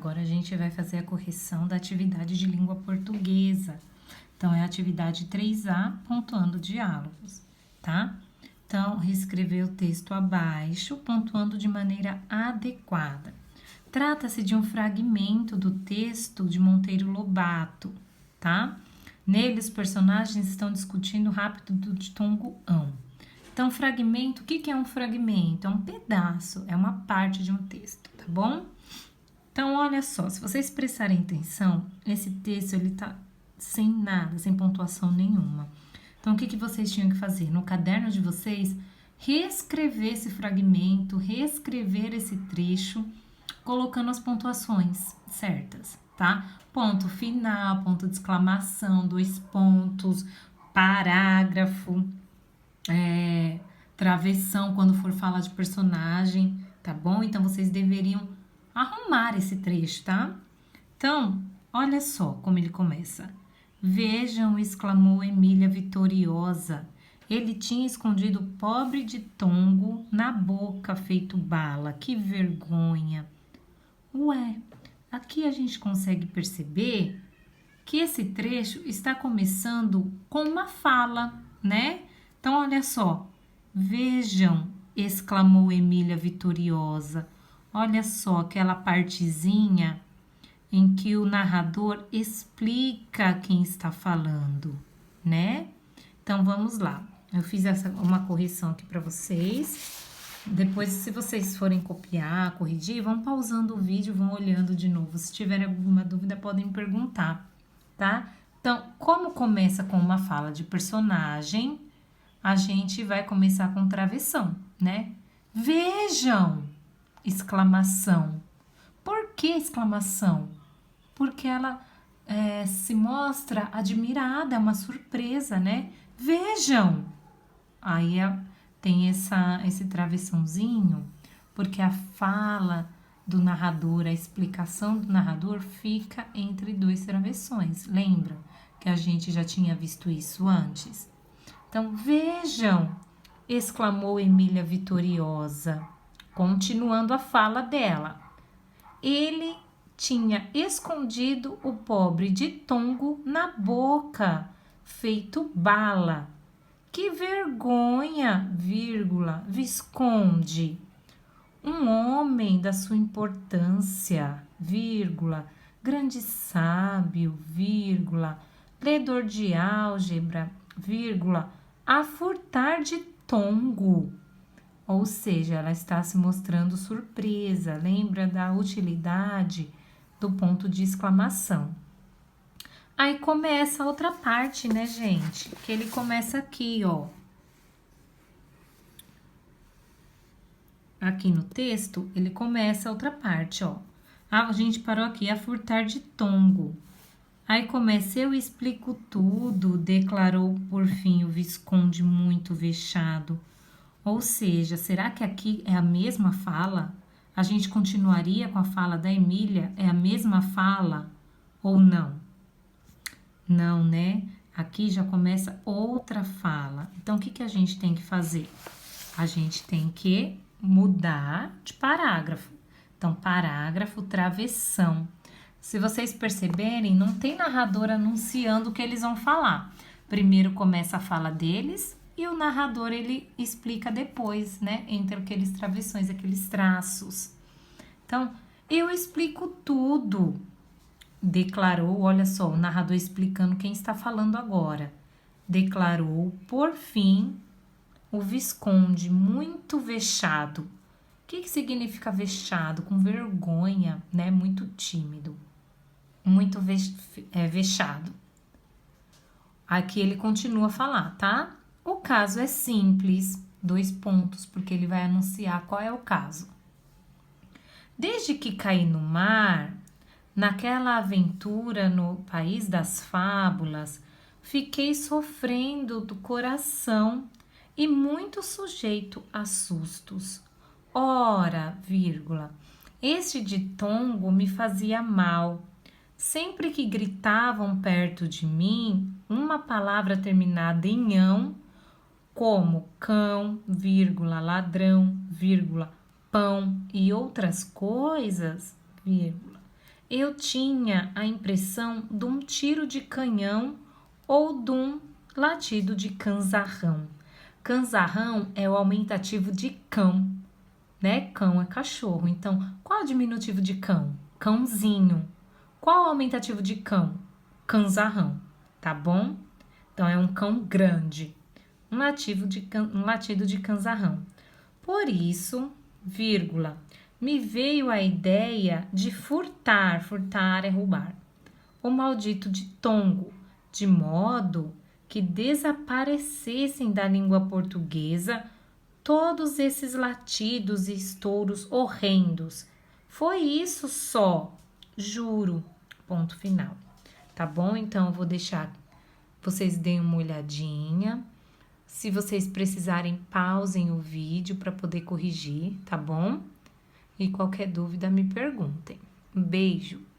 Agora a gente vai fazer a correção da atividade de língua portuguesa. Então, é a atividade 3A, pontuando diálogos, tá? Então, reescrever o texto abaixo, pontuando de maneira adequada. Trata-se de um fragmento do texto de Monteiro Lobato, tá? Nele, os personagens estão discutindo o rápido do ditongo ão. Então, fragmento, o que é um fragmento? É um pedaço, é uma parte de um texto, tá bom? Então, olha só, se vocês prestarem atenção, esse texto, ele tá sem nada, sem pontuação nenhuma. Então, o que vocês tinham que fazer? No caderno de vocês, reescrever esse fragmento, reescrever esse trecho, colocando as pontuações certas, tá? Ponto final, ponto de exclamação, 2 pontos, parágrafo, travessão quando for falar de personagem, tá bom? Então, vocês deveriam arrumar esse trecho, tá? Então, olha só como ele começa. Vejam, exclamou Emília vitoriosa. Ele tinha escondido o pobre ditongo na boca feito bala. Que vergonha! Ué, aqui a gente consegue perceber que esse trecho está começando com uma fala, né? Então, olha só. Vejam, exclamou Emília vitoriosa. Olha só aquela partezinha em que o narrador explica quem está falando, né? Então, vamos lá. Eu fiz uma correção aqui para vocês. Depois, se vocês forem copiar, corrigir, vão pausando o vídeo, vão olhando de novo. Se tiverem alguma dúvida, podem me perguntar, tá? Então, como começa com uma fala de personagem, a gente vai começar com travessão, né? Vejam! Exclamação. Por que exclamação? Porque ela se mostra admirada, é uma surpresa, né? Vejam! Aí tem esse travessãozinho, porque a fala do narrador, a explicação do narrador fica entre 2 travessões. Lembra que a gente já tinha visto isso antes? Então, vejam! Exclamou Emília vitoriosa, continuando a fala dela. Ele tinha escondido o pobre ditongo na boca, feito bala. Que vergonha, vírgula, Visconde. Um homem da sua importância, vírgula, grande sábio, vírgula, ledor de álgebra, vírgula, a furtar ditongo. Ou seja, ela está se mostrando surpresa. Lembra da utilidade do ponto de exclamação. Aí começa a outra parte, né, gente? Que ele começa aqui, ó. Aqui no texto, ele começa a outra parte, ó. A gente parou aqui, a furtar ditongo. Aí começa, eu explico tudo, declarou por fim o Visconde muito vexado. Ou seja, será que aqui é a mesma fala? A gente continuaria com a fala da Emília? É a mesma fala ou não? Não, né? Aqui já começa outra fala. Então, o que a gente tem que fazer? A gente tem que mudar de parágrafo. Então, parágrafo, travessão. Se vocês perceberem, não tem narrador anunciando o que eles vão falar. Primeiro começa a fala deles e o narrador, ele explica depois, né? Entre aqueles travessões, aqueles traços. Então, eu explico tudo, declarou, olha só, o narrador explicando quem está falando agora. Declarou, por fim, o Visconde, muito vexado. O que significa vexado? Com vergonha, né? Muito tímido. Muito vexado. Aqui ele continua a falar, tá? O caso é simples, 2 pontos, porque ele vai anunciar qual é o caso. Desde que caí no mar, naquela aventura no país das fábulas, fiquei sofrendo do coração e muito sujeito a sustos. Ora, vírgula, este ditongo me fazia mal. Sempre que gritavam perto de mim uma palavra terminada em ão, como cão, vírgula, ladrão, vírgula, pão e outras coisas, vírgula, eu tinha a impressão de um tiro de canhão ou de um latido de canzarrão. Canzarrão é o aumentativo de cão, né? Cão é cachorro. Então, qual é o diminutivo de cão? Cãozinho. Qual é o aumentativo de cão? Canzarrão, tá bom? Então, é um cão grande. Um latido de canzarrão. Por isso, vírgula, me veio a ideia de furtar, furtar é roubar, o maldito de tongo, de modo que desaparecessem da língua portuguesa todos esses latidos e estouros horrendos. Foi isso só, juro. Ponto final. Tá bom? Então, eu vou deixar vocês deem uma olhadinha. Se vocês precisarem, pausem o vídeo para poder corrigir, tá bom? E qualquer dúvida, me perguntem. Um beijo!